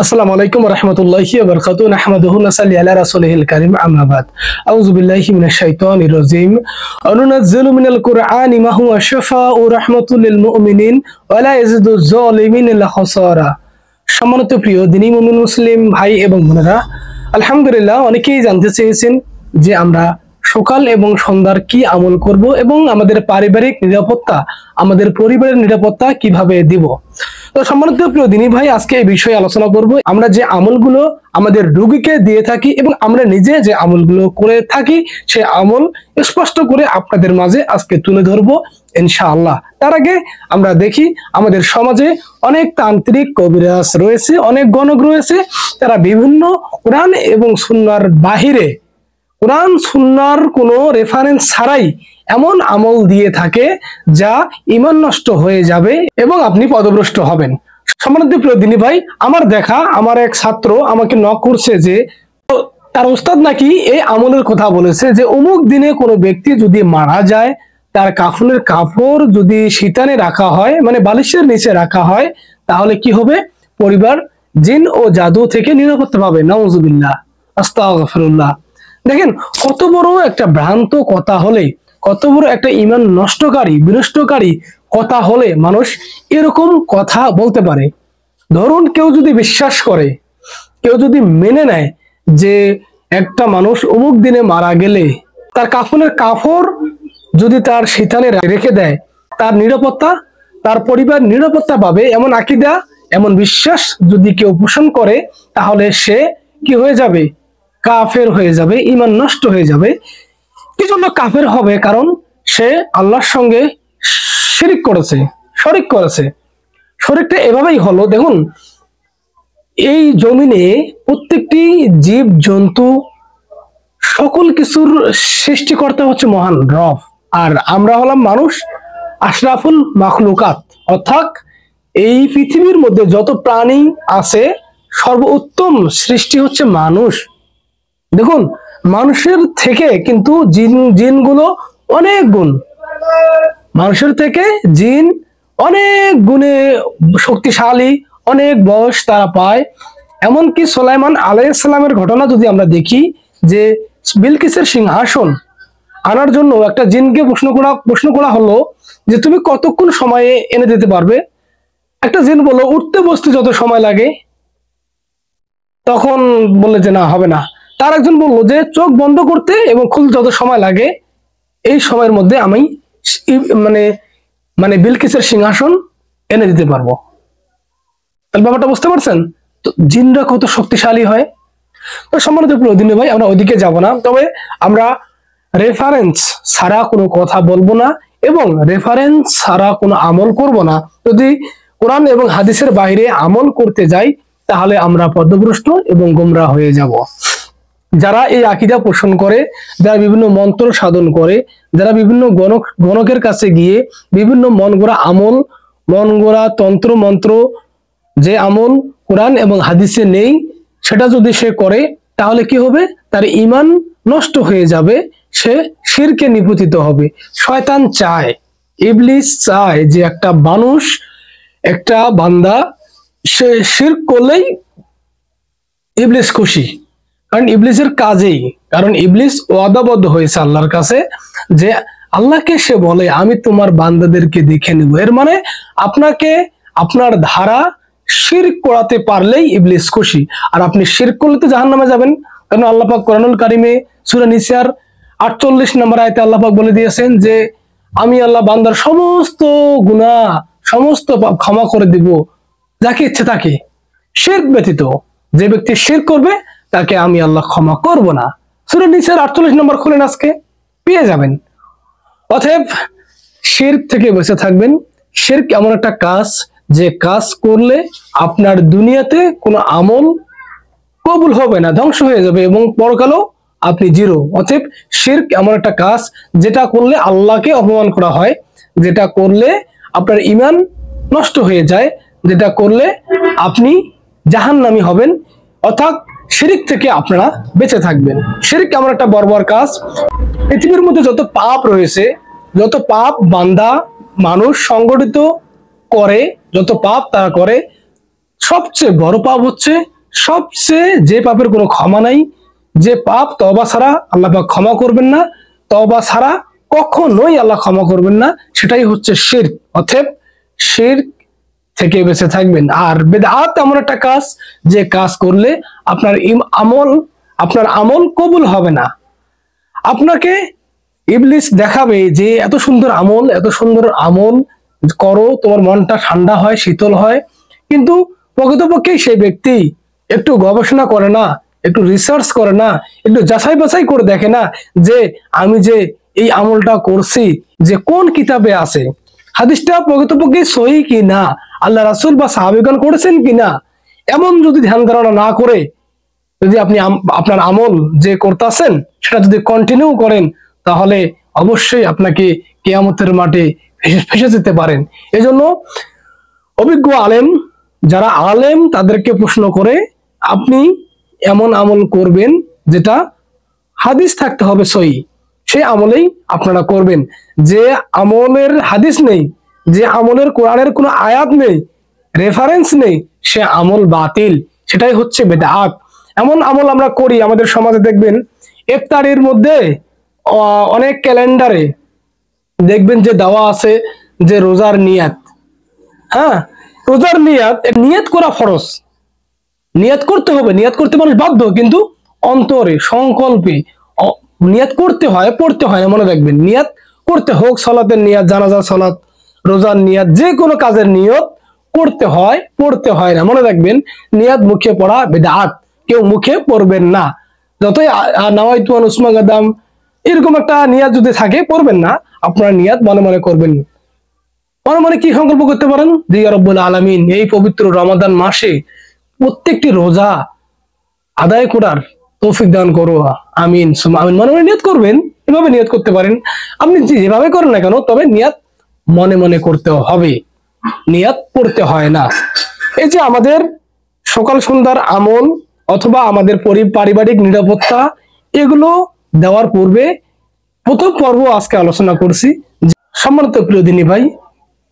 আসসালামু আলাইকুম ওয়া রাহমাতুল্লাহি ওয়া বারাকাতুহু নাহমাদুহু ওয়া নাসাল্লি আলা রাসূলিহিল কারীম আম্মা বাদ আউযু বিল্লাহি মিনাশ শাইতানির রাজীম অনুনাজ্জিলু মিনাল কুরআনি মা হুয়া শিফাউ রাহমাতুল লিল মুমিনিন ওয়া লা ইয়াজিদুজ জালিমিন ইল্লা খাসারা। সম্মানিত প্রিয় দ্বীনি মুমিন মুসলিম ভাই এবং বোনেরা, আলহামদুলিল্লাহ অনেকেই জানতে চেয়েছেন যে আমরা সকাল এবং সন্ধ্যার কি আমল করব এবং আমাদের পারিবারিক নিরাপত্তা, আমাদের পরিবারের নিরাপত্তা কিভাবে দিব। তো সম্মানিত প্রিয় দ্বীনি ভাই, আজকে এই বিষয়ে আলোচনা করব। আমরা যে আমলগুলো আমাদের রোগীকে দিয়ে থাকি এবং আমরা নিজে যে আমলগুলো করে থাকি, সে আমল স্পষ্ট করে আপনাদের মাঝে আজকে তুলে ধরবো ইনশাআল্লাহ। তার আগে আমরা দেখি আমাদের সমাজে অনেক তান্ত্রিক কবিরাজ রয়েছে, অনেক গণক রয়েছে, তারা বিভিন্ন কোরআন এবং সুন্নাহর বাহিরে, কোরআন সুন্নাহর কোনো রেফারেন্স ছাড়াই এমন আমল দিয়ে থাকে যা ঈমান নষ্ট হয়ে যাবে এবং আপনি পদভ্রষ্ট হবেন। সম্মানিত প্রিয় দ্বীনি ভাই, আমার দেখা আমার এক ছাত্র আমাকে নক করছে যে তার উস্তাদ নাকি এই আমলের কথা বলেছে যে অমুক দিনে কোনো ব্যক্তি যদি মারা যায়, তার কাফনের কাপড় যদি শীতানে রাখা হয়, মানে বালিশের নিচে রাখা হয়, তাহলে কি হবে? পরিবার জিন ও জাদু থেকে নিরাপত্তা পাবে। নাউজুবিল্লাহ, আস্তাগফিরুল্লাহ। দেখেন কত বড় একটা ভ্রান্ত কথা হলে, কত বড় একটা ঈমান নষ্টকারী বিনষ্টকারী কথা হলে মানুষ এরকম কথা বলতে পারে। ধরুন কেউ যদি বিশ্বাস করে, কেউ যদি মেনে নেয় যে একটা মানুষ অমুক দিনে মারা গেলে তার কাফনের কাপড় যদি তার শীতানে রেখে দেয়, তার নিরাপত্তা, তার পরিবার নিরাপত্তা পাবে, এমন আকীদা, এমন বিশ্বাস যদি কেউ পোষণ করে, তাহলে সে কি হয়ে যাবে? কাফের হয়ে যাবে, ঈমান নষ্ট হয়ে যাবে। কি জন্য কাফের হবে? কারণ সে আল্লাহর সঙ্গে শিরিক করেছে, শরিক করেছে। শরিকটা এভাবেই হলো, দেখুন এই জমিনে প্রত্যেকটি জীব জন্তু সকল কিছুর সৃষ্টিকর্তা হচ্ছে মহান রব, আর আমরা হলাম মানুষ, আশরাফুল মাখলুকাত। অর্থাৎ এই পৃথিবীর মধ্যে যত প্রাণী আছে সর্বোত্তম সৃষ্টি হচ্ছে মানুষ। দেখুন মানুষের থেকে কিন্তু জিনগুলো অনেক গুণ, মানুষের থেকে জিন অনেক গুণে শক্তিশালী, অনেক বয়স তারা পায়। এমনকি সুলাইমান আলাইহিস সালামের ঘটনা যদি আমরা দেখি, যে বিলকিসের সিংহাসন আনার জন্য একটা জিনকে প্রশ্ন করা হলো যে তুমি কতক্ষণ সময়ে এনে দিতে পারবে? একটা জিন বলল উঠতে বসতে যত সময় লাগে। তখন বললে যে না, হবে না। তার একজন বলল যে চোখ বন্ধ করতে এবং খুলতে যত সময় লাগে, এই সময়ের মধ্যে আমি মানে মানে বিলকিসের সিংহাসন এনে দিতে পারবো। তাহলে ব্যাপারটা বুঝতে পারছেন তো, জিনরা কত শক্তিশালী হয়। তো সম্মানিত প্রিয় দ্বীনি ভাই, আমরা ওইদিকে যাব না, তবে আমরা রেফারেন্স ছাড়া কোনো কথা বলবো না এবং রেফারেন্স ছাড়া কোনো আমল করব না। যদি কোরআন এবং হাদিসের বাইরে আমল করতে যাই, তাহলে আমরা পথভ্রষ্ট এবং গোমরাহ হয়ে যাব। যারা এই আকীদা পোষণ করে, যারা বিভিন্ন মন্ত্র সাধন করে, যারা বিভিন্ন গণকের কাছে গিয়ে বিভিন্ন মন গড়া আমল, মন গড়া তন্ত্র মন্ত্র, যে আমল কোরআন এবং হাদিসে নেই, সেটা যদি সে করে, তাহলে কি হবে? তার ঈমান নষ্ট হয়ে যাবে, সে শিরকে নিপতিত হবে। শয়তান চায়, ইবলিস চায় যে একটা মানুষ, একটা বান্দা সে শিরক করলেই ইবলিস খুশি। কারণ ইবলিসের কাজেই, কারণ ইবলিস ওয়াদাবদ্ধ হয়েছে আল্লাহর কাছে যে আল্লাহকে সে বলে আমি তোমার বান্দাদেরকে দেখে নেব। এর মানে আপনাকে আপনার ধারা শিরক করাতে পারলেই ইবলিস খুশি, আর আপনি শিরক করলে তো জাহান্নামে যাবেন। কারণ আল্লাহ পাক কোরআনুল কারিমে সূরা নিসার 48 নম্বর আয়াতে আল্লাহ পাক বলে দিয়েছেন যে আমি আল্লাহ বান্দার সমস্ত গুনাহ, সমস্ত পাপ ক্ষমা করে দিব যাকে ইচ্ছে তাকে, শিরক ব্যতীত। যে ব্যক্তি শিরক করবে তাকে আমি আল্লাহ ক্ষমা করব না। সূরা নিসার 48 নম্বর খুলেন, আজকে পেয়ে যাবেন। অতএব শিরক থেকে বেঁচে থাকবেন। শিরক এমন একটা কাজ, যে কাজ করলে আপনার দুনিয়াতে কোনো আমল কবুল হবে না, ধ্বংস হয়ে যাবে এবং পরকালেও আপনি জিরো। অতএব শিরক এমন একটা কাজ যেটা করলে আল্লাহকে অপমান করা হয়, যেটা করলে আপনার ঈমান নষ্ট হয়ে যায়, যেটা করলে আপনি জাহান্নামী হবেন। অর্থাৎ শিরক থেকে আপনারা বেঁচে থাকবেন। শিরক এমন একটা বর্বর কাজ, পৃথিবীর মধ্যে যত পাপ রয়েছে, যত পাপ বান্দা মানুষ সংগঠিত করে, যত পাপ তারা করে, সবচেয়ে বড় পাপ হচ্ছে, সবচেয়ে যে পাপের কোনো ক্ষমা নাই, যে পাপ তওবা ছাড়া আল্লাহ পাক ক্ষমা করবেন না, তওবা ছাড়া কখনোই আল্লাহ ক্ষমা করবেন না, সেটাই হচ্ছে শিরক। অতএব শিরক থেকে বেঁচে থাকবেন। আর বিদআত এমন একটা কাজ, যে কাজ করলে আপনার আমল কবুল হবে না। আপনাকে ইবলিস দেখাবে যে এত সুন্দর আমল করো, তোমার মনটা ঠান্ডা হয়, শীতল হয়, কিন্তু প্রকৃতপক্ষে সেই ব্যক্তি একটু গবেষণা করে না, একটু রিসার্চ করে না, একটু যাচাই বাছাই করে দেখে না যে আমি যে এই আমলটা করছি যে কোন কিতাবে আছে, হাদিসটা প্রকৃতপক্ষে সহি কি না, আল্লাহ রাসূল বা সাহাবীগণ করেছেন কিনা, এমন যদি ধ্যান ধারণা না করে যদি আপনি আপনার আমল যে করতেছেন সেটা যদি কন্টিনিউ করেন, তাহলে অবশ্যই আপনাকে কিয়ামতের মাঠে ফেসে যেতে পারেন। এজন্য অভিজ্ঞ আলেম, যারা আলেম, তাদেরকে প্রশ্ন করে আপনি এমন আমল করবেন যেটা হাদিস থাকতে হবে সহি, সেই আমলেই আপনারা করবেন। যে আমলের হাদিস নেই, যে আমলের কোরআনের কোনো আয়াত নেই, রেফারেন্স নেই, সে আমল বাতিল, সেটাই হচ্ছে বিদআত। এমন আমল আমরা করি, আমাদের সমাজে দেখবেন ইফতারির মধ্যে অনেক ক্যালেন্ডারে দেখবেন যে দেওয়া আছে যে রোজার নিয়াত। হ্যাঁ, রোজার নিয়াত করা ফরজ, নিয়াত করতে হবে, নিয়াত করতে মানুষ বাধ্য, কিন্তু অন্তরে সংকল্পে নিয়াত করতে হয়, পড়তে হয় না। মনে রাখবেন, নিয়াত করতে হোক, সালাতের নিয়াত, জানাজার সালাত, রোজার নিয়াত, যে কোনো কাজের নিয়ত করতে হয়, পড়তে হয় না। মনে রাখবেন, নিয়াত মুখে পড়া বিদআত, কেউ মুখে পড়বেন না। যতই নাওয়াইতু আন উসমা গাদাম এরকম একটা নিয়াত যদি থাকে, পড়বেন না, আপনারা নিয়াত মনে মনে করবেন। মনে মনে কি সংকল্প করতে পারেন যে ইয়া রাব্বুল আলামিন, এই পবিত্র রমাদান মাসে প্রত্যেকটি রোজা আদায় করার তৌফিক দান করো, আমিন সুম্মা আমিন। মনে মনে নিয়ত করবেন, এভাবে নিয়ত করতে পারেন। আপনি যেভাবে করেন না কেন, তবে নিয়ত মনে মনে করতে হবে, নিয়ত পড়তে হয় না। এই যে আমাদের সকাল সন্ধ্যার আমল অথবা আমাদের পারিবারিক নিরাপত্তা, এগুলো দেওয়ার পূর্বে প্রথম পর্ব আজকে আলোচনা করছি। সম্মানিত প্রিয় দিনী ভাই,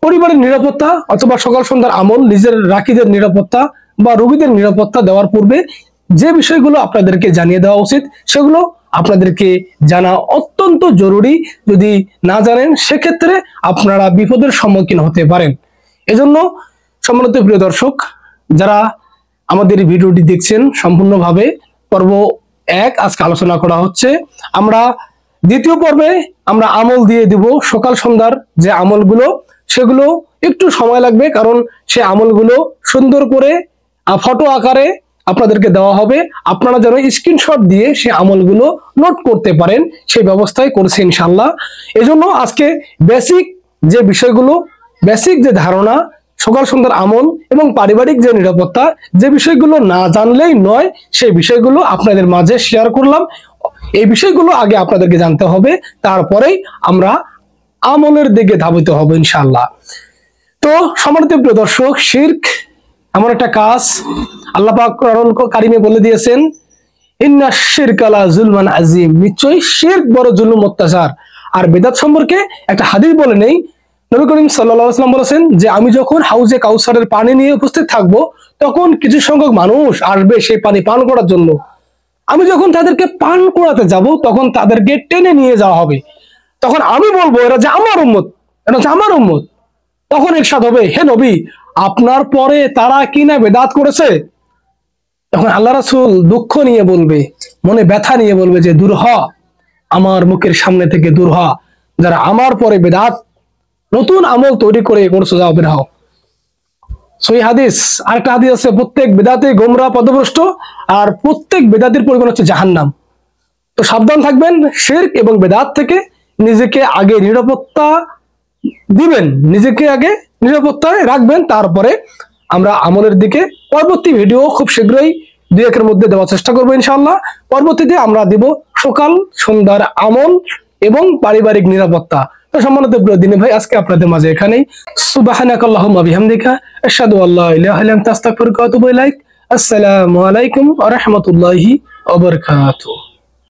পরিবারের নিরাপত্তা অথবা সকাল সন্ধ্যার আমল, নিজের রাখীদের নিরাপত্তা বা রোগীদের নিরাপত্তা দেওয়ার পূর্বে যে বিষয়গুলো আপনাদেরকে জানিয়ে দেওয়া উচিত, সেগুলো আপনাদেরকে জানা অত্যন্ত জরুরি। যদি না জানেন, সেক্ষেত্রে আপনারা বিপদের সম্মুখীন হতে পারেন। এজন্য সম্মানিত প্রিয় দর্শক, যারা আমাদের এই ভিডিওটি দেখছেন সম্পূর্ণভাবে, পর্ব 1 আজকে আলোচনা করা হচ্ছে। আমরা দ্বিতীয় পর্বে আমরা আমল দিয়ে দিব, সকাল সন্ধ্যার যে আমলগুলো, সেগুলো একটু সময় লাগবে, কারণ সে আমলগুলো সুন্দর করে ফটো আকারে আপনাদেরকে দেওয়া হবে। আপনারা যেন স্ক্রিনশট দিয়ে সে আমলগুলো নোট করতে পারেন, সেই ব্যবস্থাই করছি ইনশাআল্লাহ। এজন্য আজকে বেসিক যে বিষয়গুলো, বেসিক যে ধারণা, সকাল সন্ধ্যার আমল এবং পারিবারিক যে নিরাপত্তা, যে বিষয়গুলো না জানলেই নয়, সেই বিষয়গুলো আপনাদের মাঝে শেয়ার করলাম। এই বিষয়গুলো আগে আপনাদেরকে জানতে হবে, তারপরেই আমরা আমলের দিকে ধাবিত হব ইনশাআল্লাহ। তো সম্মানিত প্রিয় দর্শক, শিরক এমন একটা কাজ, আল্লাহ পাক কোরআন কারিমে বলে দিয়েছেন, ইন্না শিরকা লা যুলমান আযীম, নিশ্চয়ই শিরক বড় জুলুম, অত্যাচার। আর বিদআত সম্পর্কে একটা হাদিস বলে নেই, নবী করিম সাল্লাল্লাহু আলাইহি ওয়াসাল্লাম বলেছেন যে আমি যখন হাউজে কাউসারের পানি নিয়ে উপস্থিত থাকব, তখন কিছু সংখ্যক মানুষ আসবে সেই পানি পান করার জন্য। আমি যখন তাদেরকে পান করাতে যাব, তখন তাদেরকে টেনে নিয়ে যাওয়া হবে। তখন আমি বলবো এরা যে আমার উম্মত, এটা হচ্ছে আমার উম্মত। তখন ইরশাদ হবে, হে নবী, আপনার পরে তারা কি না বিদআত করেছে? তখন আল্লাহ রাসূল দুঃখ নিয়ে বলবে, মনে ব্যথা নিয়ে বলবে যে দূর হ, আমার মুখের সামনে থেকে দূর হ, যারা আমার পরে বিদআত নতুন আমল তৈরি করে করছো, যাও বের হও। সহি হাদিস। আরেকটা হাদিস আছে, প্রত্যেক বিদআতে গোমরা, পথভ্রষ্ট, আর প্রত্যেক বিদআতের পরিমাণ হচ্ছে জাহান্নাম। তো সাবধান থাকবেন শিরক এবং বিদআত থেকে, নিজেকে আগে নিরাপত্তা দিবেন, নিজেকে আগে নিরাপত্তায় রাখবেন, তারপরে আমরা আমলের দিকে পরবর্তী ভিডিও খুব শীঘ্রই 2-1 মধ্যে দেওয়ার চেষ্টা করবো ইনশাআল্লাহ। পরবর্তীতে আমরা দিব সকাল সন্ধ্যার আমল এবং পারিবারিক নিরাপত্তা। তো সম্মানিত প্রিয় দিনী ভাই, আজকে আপনাদের মাঝে এখানেই। সুবহানাকাল্লাহুম্মা বিহামদিকা আশহাদু আল্লা ইলাহা ইল্লা আনতা আস্তাগফিরুকা ওয়া আতুবু ইলাইক। আসসালামু আলাইকুম ওয়া রাহমাতুল্লাহি ওয়া বারাকাতুহু।